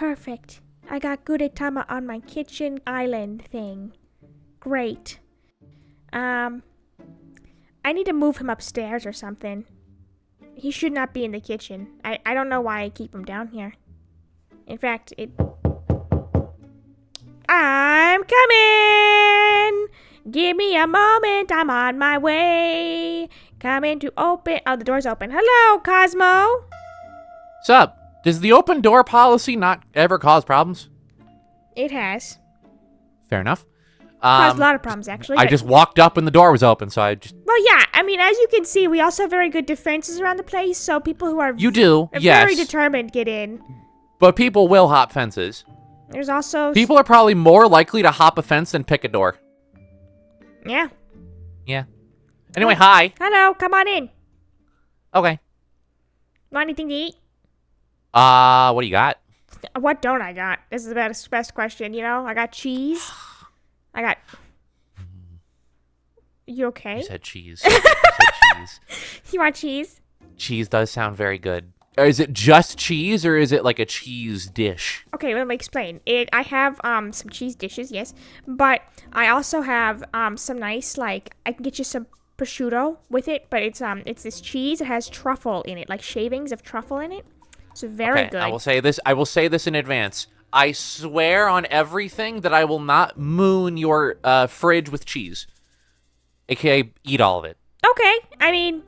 Perfect. I got Gudetama on my kitchen island thing. Great. I need to move him upstairs or something. He should not be in the kitchen. I don't know why I keep him down here. In fact, I'm coming! Give me a moment, I'm on my way. Coming to open... Oh, the door's open. Hello, Cosmo! Sup? Does the open door policy not ever cause problems? It has. Fair enough. Caused a lot of problems, actually. I just walked up and the door was open, so I just... Well, yeah, I mean, as you can see, we also have very good defenses around the place, so people who are... You do, yes. Very determined get in. But people will hop fences. There's also... People are probably more likely to hop a fence than pick a door. Yeah. Yeah. Anyway, hi. Hello, come on in. Okay. Want anything to eat? What do you got? What don't I got? This is the best question, you know? I got cheese. I got... You okay? You said cheese. You said cheese. You want cheese? Cheese does sound very good. Is it just cheese, or is it like a cheese dish? Okay, let me explain. I have some cheese dishes, yes, but I also have some nice, like, I can get you some prosciutto with it, but it's this cheese. It has truffle in it, like shavings of truffle in it. It's very good. I will say this in advance. I swear on everything that I will not moon your fridge with cheese, aka eat all of it. Okay, I mean,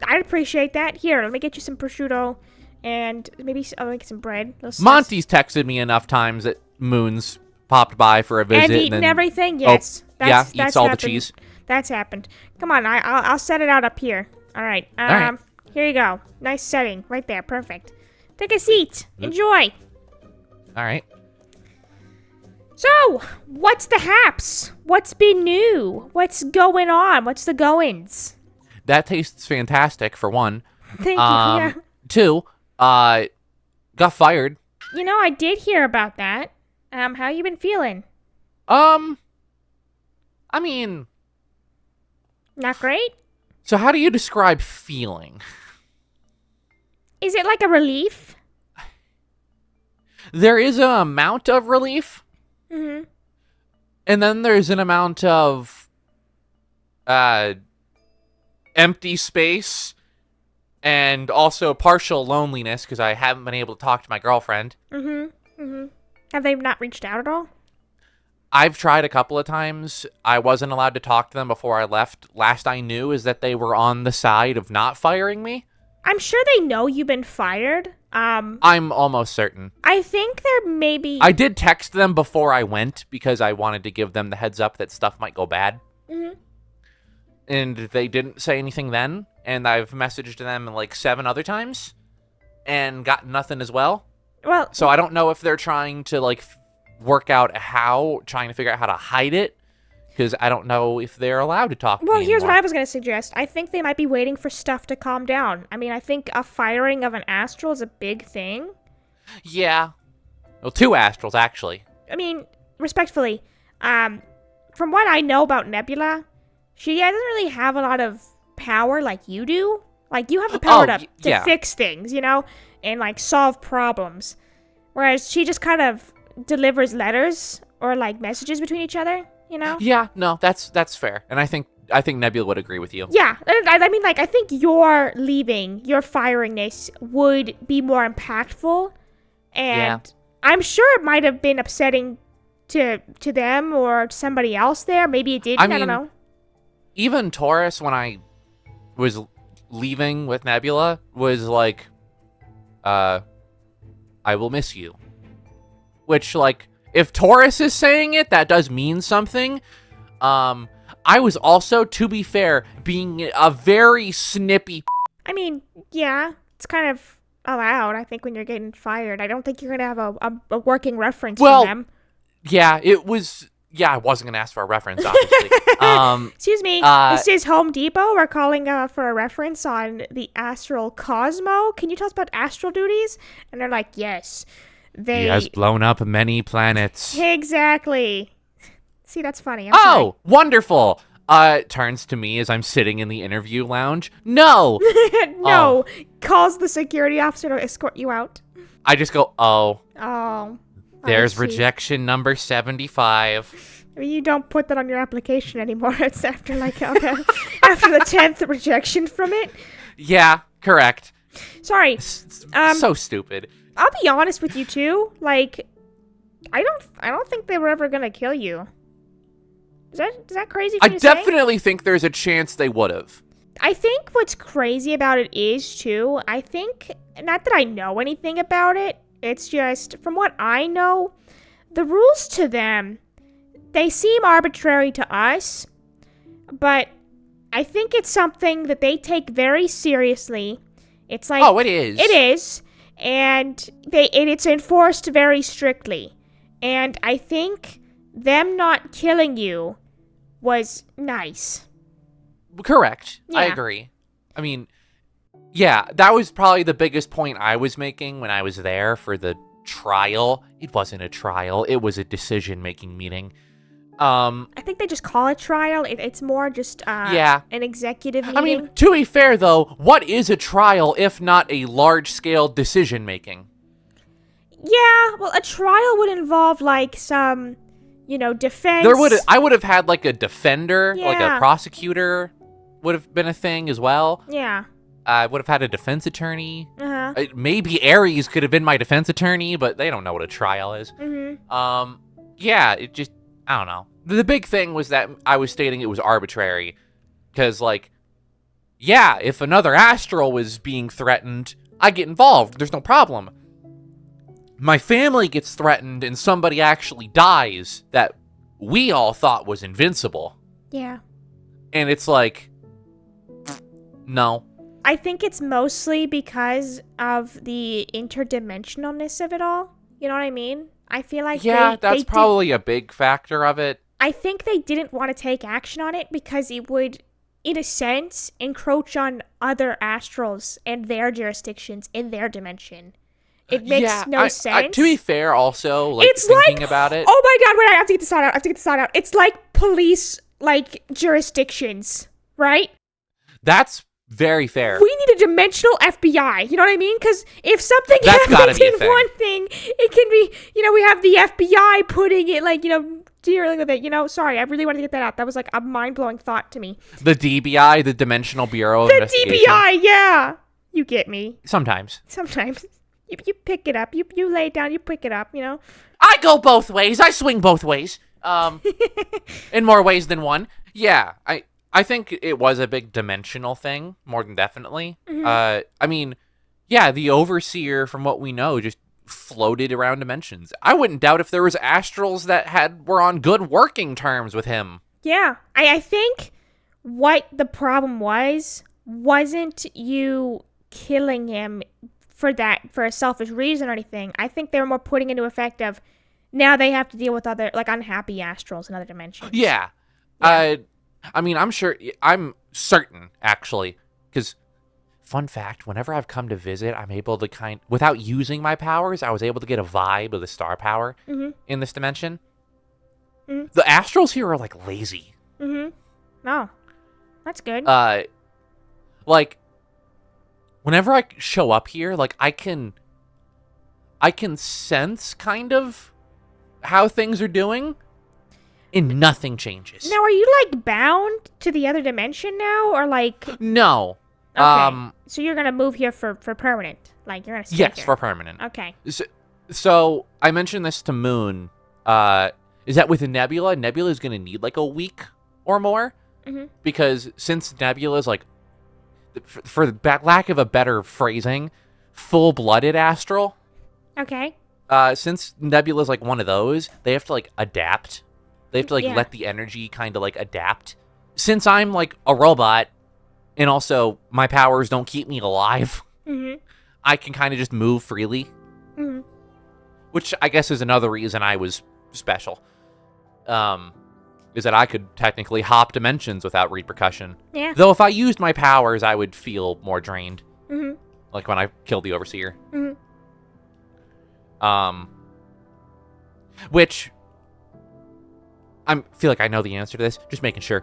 I'd appreciate that. Here, let me get you some prosciutto, and maybe I'll make some bread. Monty's texted me enough times that Moon's popped by for a visit. And eaten everything? Yes. Eats all happened. the cheese. That's happened. Come on, I'll set it out up here. All right. All right. Here you go. Nice setting. Right there. Perfect. Take a seat. Enjoy. All right. So, what's the haps? What's been new? What's going on? What's the goings? That tastes fantastic, for one. Thank you. Yeah. Two, got fired. You know, I did hear about that. How you been feeling? I mean... Not great? So how do you describe feeling? Is it like a relief? There is an amount of relief. Mm-hmm. And then there's an amount of empty space and also partial loneliness because I haven't been able to talk to my girlfriend. Mm-hmm. Mm-hmm. Have they not reached out at all? I've tried a couple of times. I wasn't allowed to talk to them before I left. Last I knew is that they were on the side of not firing me. I'm sure they know you've been fired. I'm almost certain. I think there may be... I did text them before I went because I wanted to give them the heads up that stuff might go bad. Mm-hmm. And they didn't say anything then. And I've messaged them like 7 other times and got nothing as well. Well, so I don't know if they're trying to like work out trying to figure out how to hide it. Because I don't know if they're allowed to talk to me Well, here's anymore. what I was going to suggest. I think they might be waiting for stuff to calm down. I mean, I think a firing of an astral is a big thing. Yeah. Well, 2 astrals, actually. I mean, respectfully, from what I know about Nebula, she doesn't really have a lot of power like you do. Like, you have the power to fix things, you know, and, like, solve problems. Whereas she just kind of delivers letters or, like, messages between each other. You know? Yeah, no, that's fair. And I think Nebula would agree with you. Yeah, I mean, like, I think your leaving, your firing this would be more impactful. And I'm sure it might have been upsetting to them or somebody else there. Maybe it didn't, I don't know. Even Taurus, when I was leaving with Nebula, was like, I will miss you. Which, like... If Taurus is saying it, that does mean something. I was also, to be fair, being a very snippy... I mean, yeah, it's kind of allowed, I think, when you're getting fired. I don't think you're going to have a working reference from them. Yeah, it was... Yeah, I wasn't going to ask for a reference, obviously. Excuse me, this is Home Depot. We're calling for a reference on the astral Cosmo. Can you tell us about astral duties? And they're like, yes. He has blown up many planets. Exactly. See, that's funny. I'm sorry. Wonderful. Turns to me as I'm sitting in the interview lounge. No. No. Calls the security officer to escort you out. I just go, oh. Oh. There's rejection number 75. I mean, you don't put that on your application anymore. It's after after the 10th rejection from it. Yeah, correct. Sorry. So stupid. I'll be honest with you too. Like, I don't think they were ever gonna kill you. Is that crazy for you to say? I definitely think there's a chance they would have. I think what's crazy about it is too, I think, not that I know anything about it, it's just, from what I know, the rules to them, they seem arbitrary to us, but I think it's something that they take very seriously. It's like... Oh, it is. It is, and it's enforced very strictly. And I think them not killing you was nice. Correct. Yeah. I agree. I mean, yeah, that was probably the biggest point I was making when I was there for the trial. It wasn't a trial. It was a decision-making meeting. I think they just call it trial. It's more just an executive meeting. I mean, to be fair, though, what is a trial if not a large-scale decision-making? Yeah, well, a trial would involve, like, some, defense. I would have had, like, a defender, like a prosecutor would have been a thing as well. Yeah. I would have had a defense attorney. Uh-huh. Maybe Ares could have been my defense attorney, but they don't know what a trial is. Mm-hmm. Yeah, it just, I don't know. The big thing was that I was stating it was arbitrary. Because, like, yeah, if another astral was being threatened, I get involved. There's no problem. My family gets threatened and somebody actually dies that we all thought was invincible. Yeah. And it's like, no. I think it's mostly because of the interdimensionalness of it all. You know what I mean? I feel like that's probably a big factor of it. I think they didn't want to take action on it because it would, in a sense, encroach on other astrals and their jurisdictions in their dimension. It makes no sense. To be fair, also, like, thinking about it. Oh my god, wait, I have to get this thought out. It's like police, like, jurisdictions, right? That's very fair. We need a dimensional FBI, you know what I mean? Because if something happens in one thing, it can be, we have the FBI putting it, like, dealing with it, sorry, I really wanted to get that out. That was, like, a mind-blowing thought to me. The DBI, the Dimensional Bureau of Investigation. The DBI, yeah. You get me. Sometimes. You pick it up. You lay it down, you pick it up, I go both ways. I swing both ways. In more ways than one. Yeah, I think it was a big dimensional thing, more than definitely. Mm-hmm. I mean, yeah, the Overseer, from what we know, just floated around dimensions. I wouldn't doubt if there was astrals that were on good working terms with him. Yeah, I think what the problem wasn't you killing him for a selfish reason or anything. I think they were more putting into effect of now they have to deal with other, like, unhappy astrals in other dimensions. Yeah. I mean, I'm certain, actually, because, fun fact, whenever I've come to visit, I'm able to without using my powers, I was able to get a vibe of the star power in this dimension. Mm-hmm. The astrals here are, like, lazy. Mm-hmm. Oh, that's good. Like, whenever I show up here, like, I can sense, kind of, how things are doing. And nothing changes. Now, are you, like, bound to the other dimension now, or, like... No. Okay. So you're gonna move here for permanent? Like, you're gonna stay Yes, here. for permanent. Okay. So, I mentioned this to Moon. Is that with Nebula is gonna need, like, a week or more? Mm-hmm. Because since Nebula's, like, for lack of a better phrasing, full-blooded astral. Okay. Since Nebula's, like, one of those, they have to, like, adapt. They have to, like, let the energy kind of, like, adapt. Since I'm, like, a robot, and also my powers don't keep me alive, I can kind of just move freely. Mm-hmm. Which I guess is another reason I was special. Is that I could technically hop dimensions without repercussion. Yeah. Though if I used my powers, I would feel more drained. Mm-hmm. Like when I killed the Overseer. Mm-hmm. Which... I feel like I know the answer to this. Just making sure.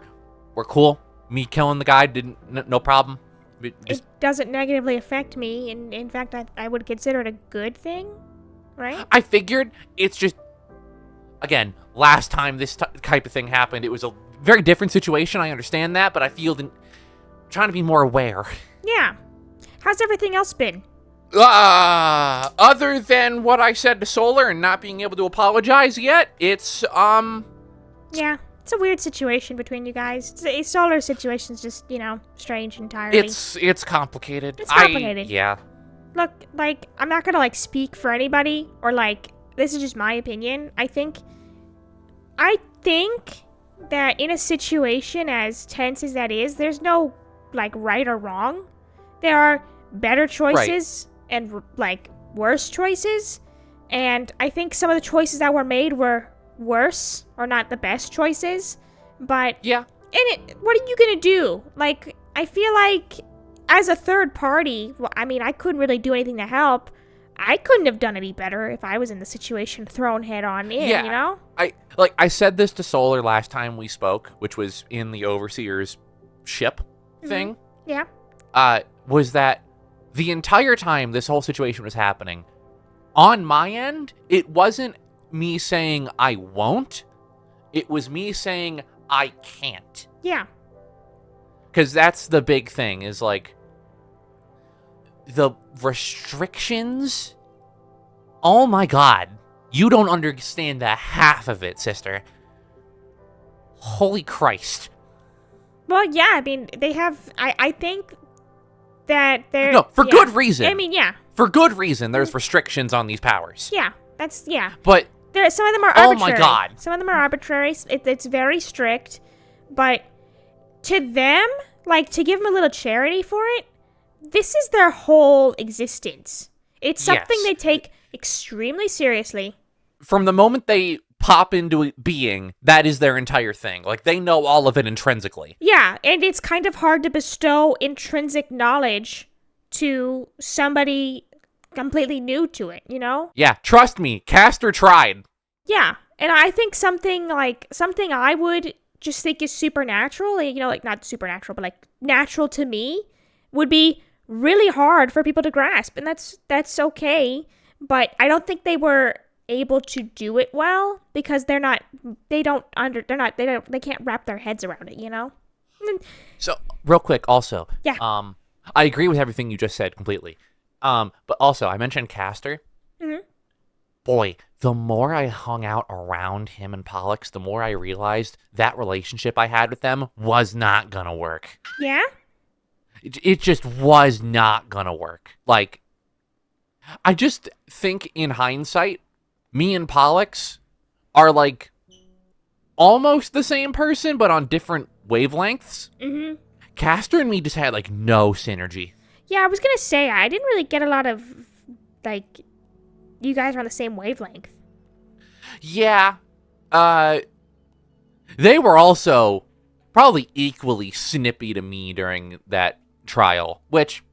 We're cool. Me killing the guy no problem. it doesn't negatively affect me. And in fact, I would consider it a good thing, right? I figured it's just, again, last time this type of thing happened, it was a very different situation. I understand that, but I feel trying to be more aware. Yeah. How's everything else been? Other than what I said to Solar and not being able to apologize yet, it's, Yeah, it's a weird situation between you guys. Solar situation's just, strange entirely. It's complicated. It's complicated. Yeah. Look, I'm not gonna, speak for anybody, or, this is just my opinion. I think that in a situation as tense as that is, there's no, right or wrong. There are better choices and, worse choices. And I think some of the choices that were made were worse, or not the best choices. But, yeah. What are you gonna do? I feel like, as a third party, I couldn't really do anything to help. I couldn't have done any better if I was in the situation thrown head on in, yeah. you know? I said this to Solar last time we spoke, which was in the Overseer's ship thing. Yeah. Was that the entire time this whole situation was happening, on my end, it wasn't me saying I won't. It was me saying I can't. Yeah. Because that's the big thing, is the restrictions. Oh my god. You don't understand the half of it, sister. Holy Christ. Well, yeah, they have... I think that they're... No, for good reason. Yeah. For good reason, there's restrictions on these powers. Yeah, But... some of them are arbitrary. Oh my god. Some of them are arbitrary. It's very strict. But to them, to give them a little charity for it, this is their whole existence. It's something they take extremely seriously. From the moment they pop into being, that is their entire thing. They know all of it intrinsically. Yeah, and it's kind of hard to bestow intrinsic knowledge to somebody completely new to it, you know? Yeah, trust me, Castor tried. Yeah, and I think something I would just think is supernatural, not supernatural, but natural to me, would be really hard for people to grasp, and that's okay. But I don't think they were able to do it well because they can't wrap their heads around it, you know? So, real quick, also, yeah. I agree with everything you just said completely. But also, I mentioned Castor. Mm-hmm. Boy, the more I hung out around him and Pollux, the more I realized that relationship I had with them was not gonna work. Yeah? It just was not gonna work. I just think in hindsight, me and Pollux are almost the same person, but on different wavelengths. Mm-hmm. Castor and me just had no synergy. Yeah, I was gonna say, I didn't really get a lot of you guys are on the same wavelength. Yeah. They were also probably equally snippy to me during that trial, which...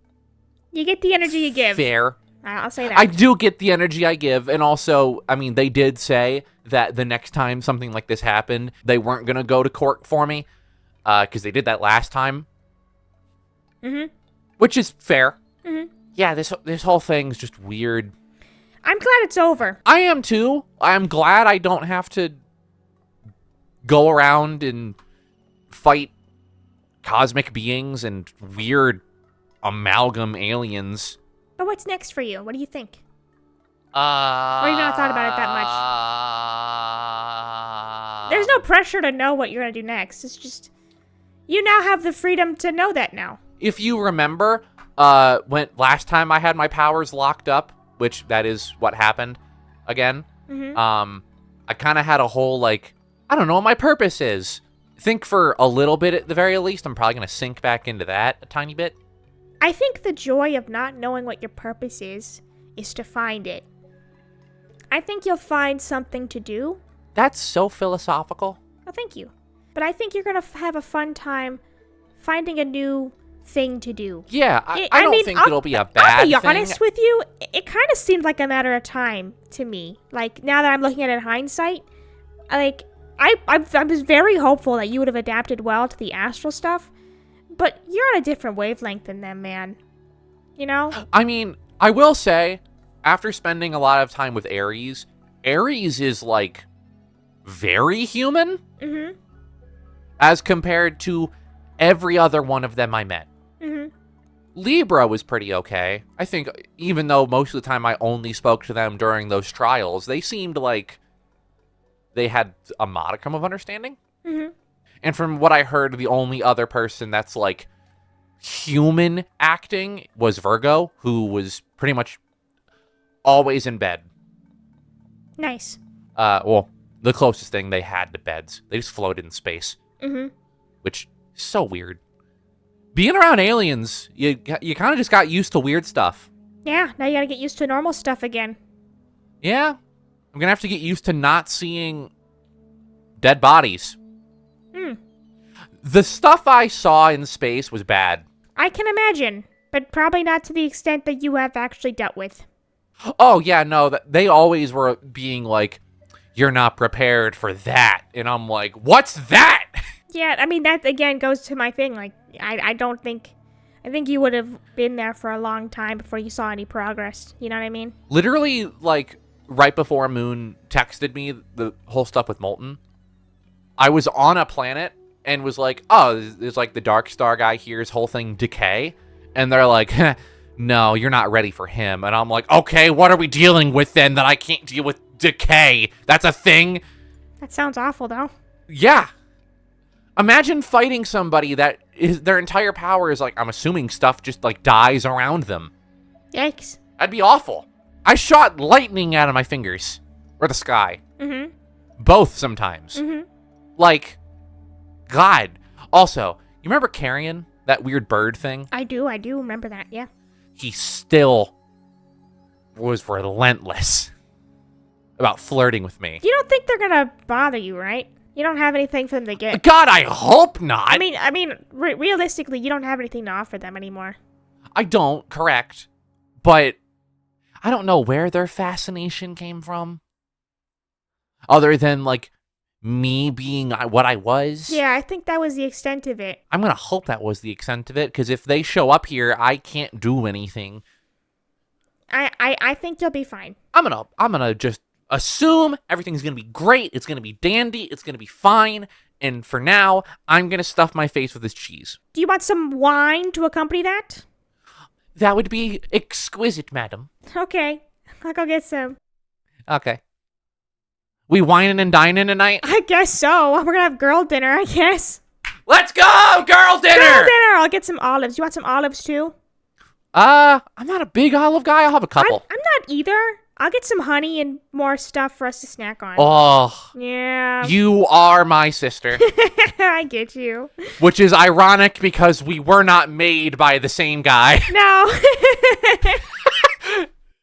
You get the energy you give. Fair. I'll say that. I do get the energy I give, and also, they did say that the next time something like this happened, they weren't going to go to court for me, because they did that last time. Mm-hmm. Which is fair. Mm-hmm. Yeah, this whole thing's just weird. I'm glad it's over. I am too. I'm glad I don't have to go around and fight cosmic beings and weird amalgam aliens. But what's next for you? What do you think? Or you've not thought about it that much? There's no pressure to know what you're going to do next. It's just, you now have the freedom to know that now. If you remember, when last time I had my powers locked up, which that is what happened again, mm-hmm. I kind of had a whole, I don't know what my purpose is. Think for a little bit at the very least. I'm probably going to sink back into that a tiny bit. I think the joy of not knowing what your purpose is to find it. I think you'll find something to do. That's so philosophical. Oh, thank you. But I think you're going to have a fun time finding a new thing to do. Yeah, I don't think it'll be a bad thing. I'll be honest with you, it kind of seemed like a matter of time to me. Now that I'm looking at it in hindsight, I was very hopeful that you would have adapted well to the astral stuff. But you're on a different wavelength than them, man. You know? I mean, I will say, after spending a lot of time with Aries is, like, very human. Mm-hmm. As compared to every other one of them I met. Mm-hmm. Libra was pretty okay. I think, even though most of the time I only spoke to them during those trials, they seemed like they had a modicum of understanding. Mm-hmm. And from what I heard, the only other person that's, like, human acting was Virgo, who was pretty much always in bed. Nice. Well, the closest thing they had to beds. They just floated in space. Mm-hmm. Which is so weird. Being around aliens, you kind of just got used to weird stuff. Yeah, now you gotta get used to normal stuff again. Yeah. I'm gonna have to get used to not seeing dead bodies. The stuff I saw in space was bad. I can imagine, but probably not to the extent that you have actually dealt with. Oh, yeah, no, they always were being like, you're not prepared for that. And I'm like, what's that? Yeah, I mean, that again goes to my thing. Like, I think you would have been there for a long time before you saw any progress. You know what I mean? Literally, like, right before Moon texted me the whole stuff with Molten, I was on a planet and was like, oh, there's like the Dark Star guy here's whole thing decay. And they're like, no, you're not ready for him. And I'm like, okay, what are we dealing with then that I can't deal with decay? That's a thing? That sounds awful, though. Yeah. Imagine fighting somebody that their entire power is like, I'm assuming stuff just like dies around them. Yikes. That'd be awful. I shot lightning out of my fingers. Or the sky. Mm-hmm. Both sometimes. Mm-hmm. Like, God. Also, you remember Carrion? That weird bird thing? I do remember that, yeah. He still was relentless about flirting with me. You don't think they're gonna bother you, right? You don't have anything for them to get. God, I hope not. I mean, realistically, you don't have anything to offer them anymore. I don't, correct. But I don't know where their fascination came from. Other than, like, me being what I was. Yeah, I think that was the extent of it. I'm gonna hope that was the extent of it, because if they show up here, I can't do anything. I think you'll be fine. I'm gonna just assume everything's gonna be great. It's gonna be dandy. It's gonna be fine. And for now, I'm gonna stuff my face with this cheese. Do you want some wine to accompany that? That would be exquisite, madam. Okay, I'll go get some. Okay. We whining and dining tonight? I guess so. We're gonna have girl dinner, I guess. Let's go, girl dinner! Girl dinner! I'll get some olives. You want some olives too? I'm not a big olive guy. I'll have a couple. I'm not either. I'll get some honey and more stuff for us to snack on. Oh. Yeah. You are my sister. I get you. Which is ironic because we were not made by the same guy. No.